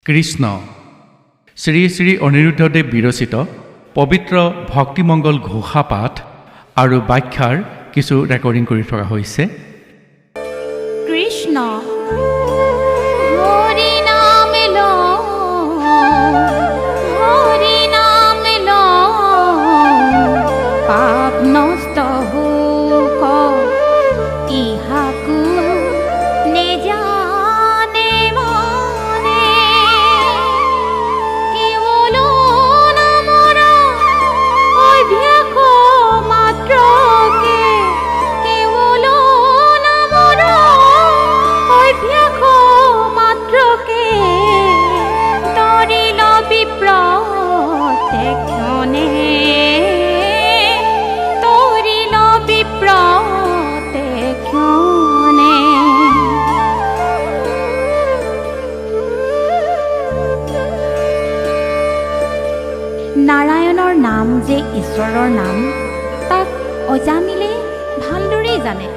কৃষ্ণ শ্ৰী শ্ৰী অনিৰুদ্ধদেৱ বিৰচিত পবিত্ৰ ভক্তিমংগল ঘোষা পাঠ আৰু ব্যাখ্যাৰ কিছু ৰেকৰ্ডিং কৰি থকা হৈছে। কৃষ্ণ হৰি নাম লো, হৰি নাম লো, পাপ নষ্ট হোক ইহাকু নেজানে মনে, কেৱল নামৰ অভ্যাস মাত্ৰকে, কেৱল নামৰ অভ্যাস মাত্ৰকে তৰিল বিপ্ৰ ক্ষণে, তৰিল বিপ্ৰ ক্ষণে। নাৰায়ণৰ নাম যে ঈশ্বৰৰ নাম, তাক অজামিলে ভালদৰেই জানে।